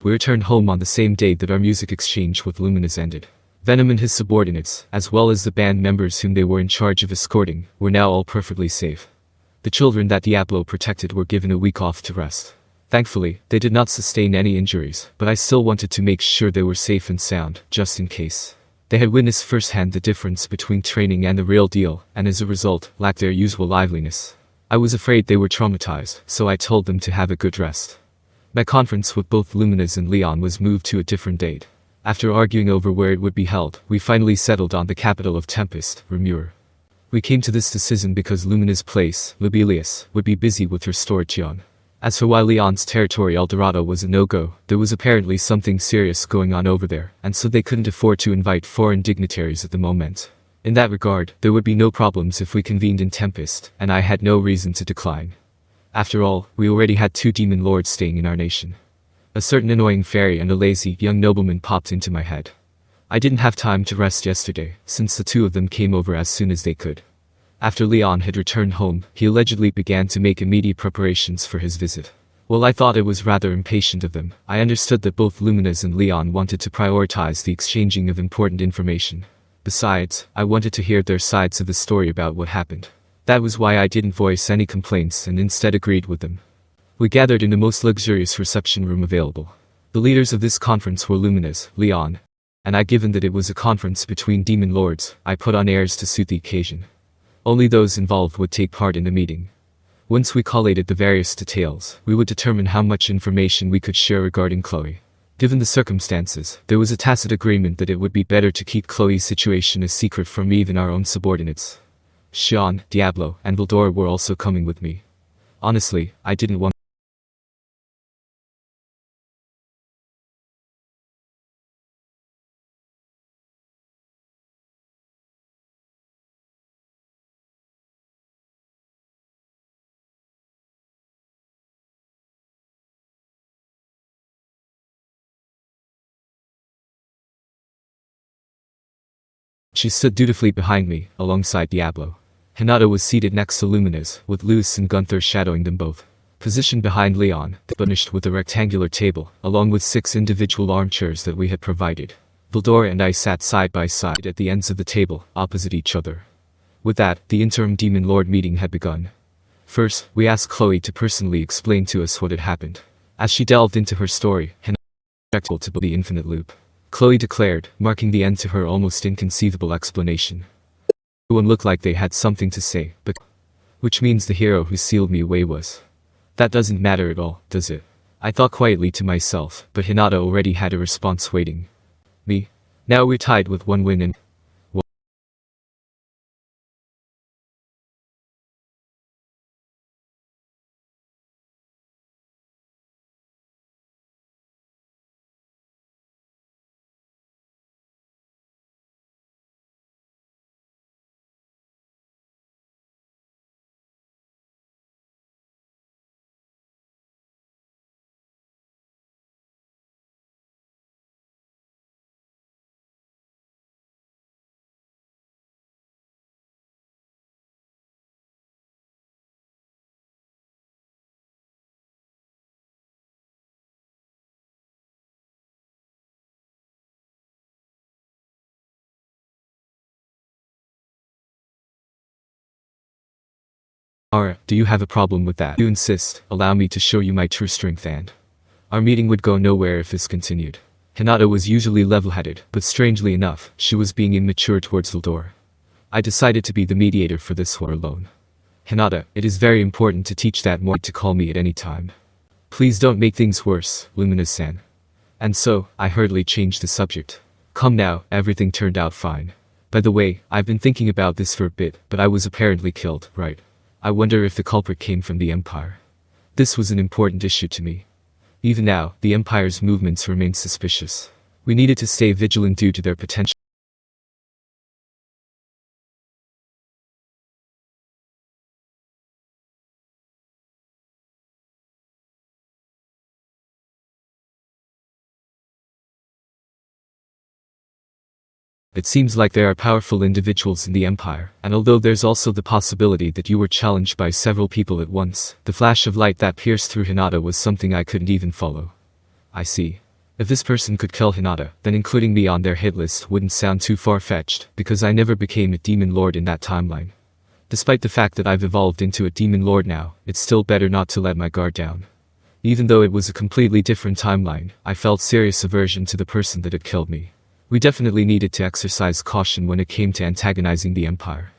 we returned home on the same day that our music exchange with Luminas ended. Venom and his subordinates, as well as the band members whom they were in charge of escorting, were now all perfectly safe. The children that Diablo protected were given a week off to rest. Thankfully, they did not sustain any injuries, but I still wanted to make sure they were safe and sound, just in case. They had witnessed firsthand the difference between training and the real deal, and as a result, lacked their usual liveliness. I was afraid they were traumatized, so I told them to have a good rest. My conference with both Luminas and Leon was moved to a different date. After arguing over where it would be held, we finally settled on the capital of Tempest, Rimuru. We came to this decision because Lumina's place, Lobilius, would be busy with her storage yawn. As for why Leon's territory Eldorado was a no-go, there was apparently something serious going on over there, and so they couldn't afford to invite foreign dignitaries at the moment. In that regard, there would be no problems if we convened in Tempest, and I had no reason to decline. After all, we already had 2 demon lords staying in our nation. A certain annoying fairy and a lazy young nobleman popped into my head. I didn't have time to rest yesterday, since the 2 of them came over as soon as they could. After Leon had returned home, he allegedly began to make immediate preparations for his visit. While I thought it was rather impatient of them, I understood that both Luminas and Leon wanted to prioritize the exchanging of important information. Besides, I wanted to hear their sides of the story about what happened. That was why I didn't voice any complaints and instead agreed with them. We gathered in the most luxurious reception room available. The leaders of this conference were Luminas, Leon, and I. Given that it was a conference between demon lords, I put on airs to suit the occasion. Only those involved would take part in the meeting. Once we collated the various details, we would determine how much information we could share regarding Chloe. Given the circumstances, there was a tacit agreement that it would be better to keep Chloe's situation a secret from even our own subordinates. Sean, Diablo, and Veldora were also coming with me. Honestly, I didn't want She stood dutifully behind me, alongside Diablo. Hinata was seated next to Luminas, with Luz and Gunther shadowing them both. Positioned behind Leon, furnished with a rectangular table, along with 6 individual armchairs that we had provided. Veldora and I sat side by side at the ends of the table, opposite each other. With that, the interim Demon Lord meeting had begun. First, we asked Chloe to personally explain to us what had happened. As she delved into her story, Hinata was to the infinite loop. Chloe declared, marking the end to her almost inconceivable explanation. Everyone looked like they had something to say, but which means the hero who sealed me away was. That doesn't matter at all, does it? I thought quietly to myself, but Hinata already had a response waiting. Me. Now we're tied with 1 win and do you have a problem with that? You insist, allow me to show you my true strength and our meeting would go nowhere if this continued. Hinata was usually level-headed, but strangely enough, she was being immature towards Veldora. I decided to be the mediator for this war alone. Hinata, it is very important to teach that more to call me at any time. Please don't make things worse, Luminas-san. And so, I hurriedly changed the subject. Come now, everything turned out fine. By the way, I've been thinking about this for a bit, but I was apparently killed, right? I wonder if the culprit came from the Empire. This was an important issue to me. Even now, the Empire's movements remained suspicious. We needed to stay vigilant due to their potential. It seems like there are powerful individuals in the Empire, and although there's also the possibility that you were challenged by several people at once, the flash of light that pierced through Hinata was something I couldn't even follow. I see. If this person could kill Hinata, then including me on their hit list wouldn't sound too far-fetched, because I never became a demon lord in that timeline. Despite the fact that I've evolved into a demon lord now, it's still better not to let my guard down. Even though it was a completely different timeline, I felt serious aversion to the person that had killed me. We definitely needed to exercise caution when it came to antagonizing the Empire.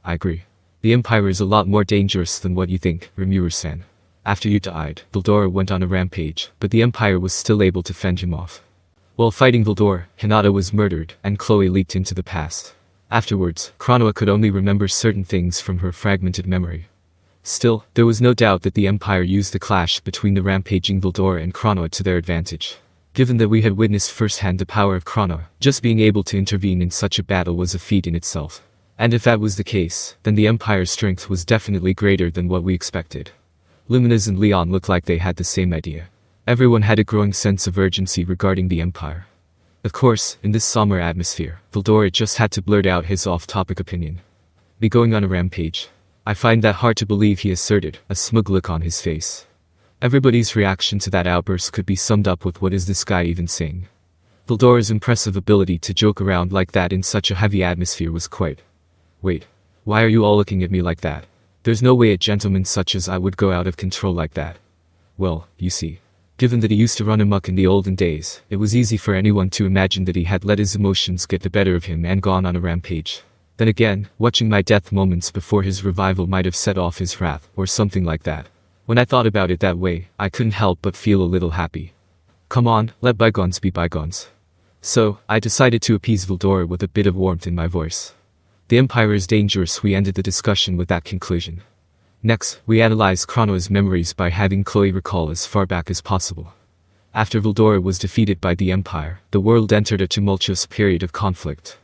I agree. The Empire is a lot more dangerous than what you think, Rimuru-san. After you died, Veldora went on a rampage, but the Empire was still able to fend him off. While fighting Veldora, Hinata was murdered, and Chloe leaked into the past. Afterwards, Chronoa could only remember certain things from her fragmented memory. Still, there was no doubt that the Empire used the clash between the rampaging Veldora and Chronoa to their advantage. Given that we had witnessed firsthand the power of Chronoa, just being able to intervene in such a battle was a feat in itself. And if that was the case, then the Empire's strength was definitely greater than what we expected. Luminas and Leon looked like they had the same idea. Everyone had a growing sense of urgency regarding the Empire. Of course, in this somber atmosphere, Veldora just had to blurt out his off-topic opinion. Me going on a rampage? I find that hard to believe, he asserted, a smug look on his face. Everybody's reaction to that outburst could be summed up with, what is this guy even saying? Veldora's impressive ability to joke around like that in such a heavy atmosphere was quite... Wait, why are you all looking at me like that? There's no way a gentleman such as I would go out of control like that. Well, you see. Given that he used to run amok in the olden days, it was easy for anyone to imagine that he had let his emotions get the better of him and gone on a rampage. Then again, watching my death moments before his revival might have set off his wrath, or something like that. When I thought about it that way, I couldn't help but feel a little happy. Come on, let bygones be bygones. So, I decided to appease Veldora with a bit of warmth in my voice. The Empire is dangerous. We ended the discussion with that conclusion. Next, we analyzed Chronoa's memories by having Chloe recall as far back as possible. After Veldora was defeated by the Empire, the world entered a tumultuous period of conflict.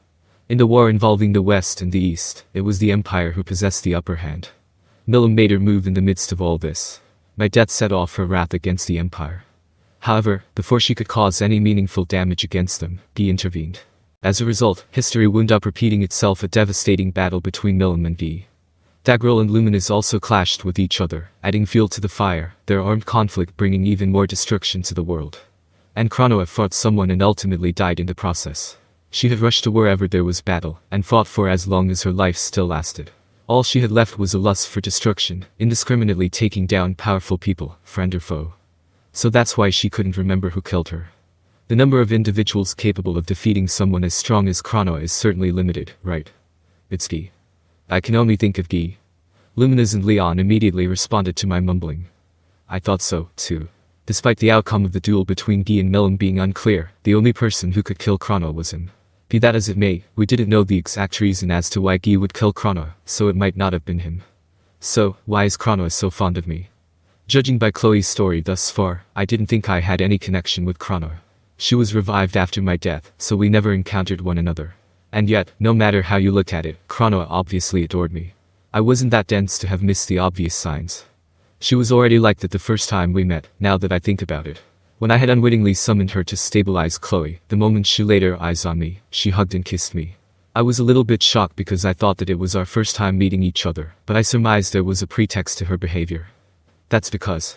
In the war involving the West and the East, it was the Empire who possessed the upper hand. Mammon made her move in the midst of all this. My death set off her wrath against the Empire. However, before she could cause any meaningful damage against them, Guy intervened. As a result, history wound up repeating itself, a devastating battle between Mammon and Guy. Dagrel and Luminas also clashed with each other, adding fuel to the fire, their armed conflict bringing even more destruction to the world. And Chronoa fought someone and ultimately died in the process. She had rushed to wherever there was battle, and fought for as long as her life still lasted. All she had left was a lust for destruction, indiscriminately taking down powerful people, friend or foe. So that's why she couldn't remember who killed her. The number of individuals capable of defeating someone as strong as Chronoa is certainly limited, right? It's Guy. I can only think of Guy. Luminas and Leon immediately responded to my mumbling. I thought so, too. Despite the outcome of the duel between Guy and Mammon being unclear, the only person who could kill Chronoa was him. Be that as it may, we didn't know the exact reason as to why Guy would kill Chronoa, so it might not have been him. So, why is Chronoa so fond of me? Judging by Chloe's story thus far, I didn't think I had any connection with Chronoa. She was revived after my death, so we never encountered one another. And yet, no matter how you look at it, Chronoa obviously adored me. I wasn't that dense to have missed the obvious signs. She was already like that the first time we met, now that I think about it. When I had unwittingly summoned her to stabilize Chloe, the moment she laid her eyes on me, she hugged and kissed me. I was a little bit shocked because I thought that it was our first time meeting each other, but I surmised there was a pretext to her behavior. That's because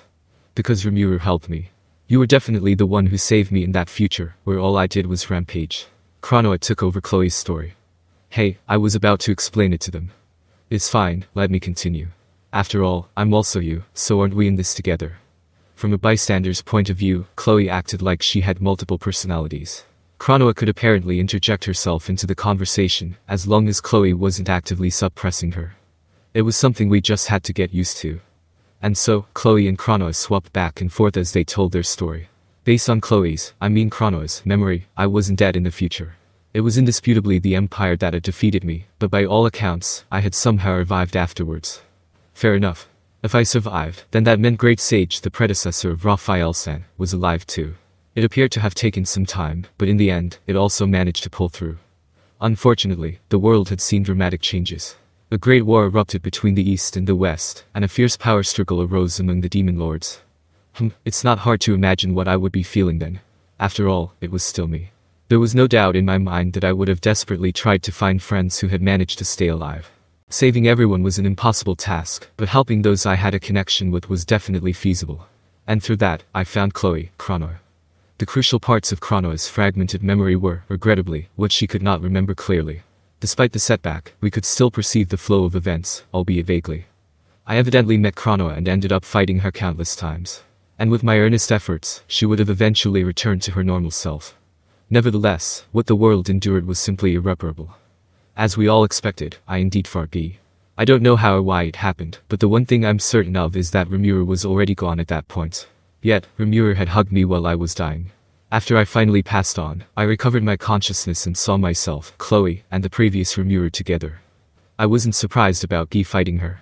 Rimuru helped me. You were definitely the one who saved me in that future, where all I did was rampage. Chronoa took over Chloe's story. Hey, I was about to explain it to them. It's fine, let me continue. After all, I'm also you, so aren't we in this together? From a bystander's point of view, Chloe acted like she had multiple personalities. Chronoa could apparently interject herself into the conversation, as long as Chloe wasn't actively suppressing her. It was something we just had to get used to. And so, Chloe and Chronoa swapped back and forth as they told their story. Based on Chronoa's memory, I wasn't dead in the future. It was indisputably the Empire that had defeated me, but by all accounts, I had somehow revived afterwards. Fair enough. If I survived, then that meant Great Sage, the predecessor of Raphael-san, was alive too. It appeared to have taken some time, but in the end, it also managed to pull through. Unfortunately, the world had seen dramatic changes. A great war erupted between the East and the West, and a fierce power struggle arose among the demon lords. It's not hard to imagine what I would be feeling then. After all, it was still me. There was no doubt in my mind that I would have desperately tried to find friends who had managed to stay alive. Saving everyone was an impossible task, but helping those I had a connection with was definitely feasible. And through that, I found Chloe, Chronoa. The crucial parts of Chronoa's fragmented memory were, regrettably, what she could not remember clearly. Despite the setback, we could still perceive the flow of events, albeit vaguely. I evidently met Chronoa and ended up fighting her countless times. And with my earnest efforts, she would have eventually returned to her normal self. Nevertheless, what the world endured was simply irreparable. As we all expected, I indeed fought B. I don't know how or why it happened, but the one thing I'm certain of is that Rimuru was already gone at that point. Yet, Rimuru had hugged me while I was dying. After I finally passed on, I recovered my consciousness and saw myself, Chloe, and the previous Rimuru together. I wasn't surprised about Gi fighting her.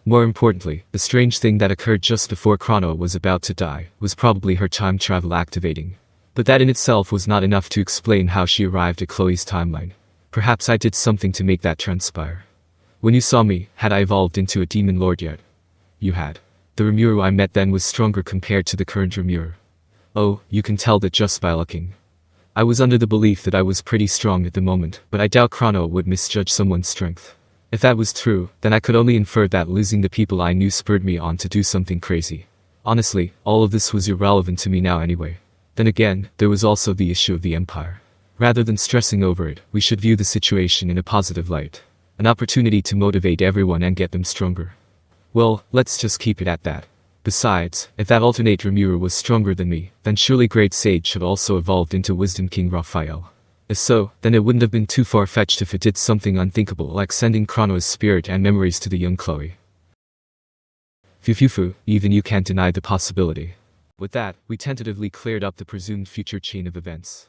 More importantly, the strange thing that occurred just before Chronoa was about to die was probably her time travel activating. But that in itself was not enough to explain how she arrived at Chloe's timeline. Perhaps I did something to make that transpire. When you saw me, had I evolved into a demon lord yet? You had. The Rimuru I met then was stronger compared to the current Rimuru. Oh, you can tell that just by looking. I was under the belief that I was pretty strong at the moment, but I doubt Chronoa would misjudge someone's strength. If that was true, then I could only infer that losing the people I knew spurred me on to do something crazy. Honestly, all of this was irrelevant to me now anyway. Then again, there was also the issue of the Empire. Rather than stressing over it, we should view the situation in a positive light. An opportunity to motivate everyone and get them stronger. Well, let's just keep it at that. Besides, if that alternate Rimuru was stronger than me, then surely Great Sage should also evolved into Wisdom King Raphael. If so, then it wouldn't have been too far-fetched if it did something unthinkable like sending Chronoa's spirit and memories to the young Chloe. Fufufu, even you can't deny the possibility. With that, we tentatively cleared up the presumed future chain of events.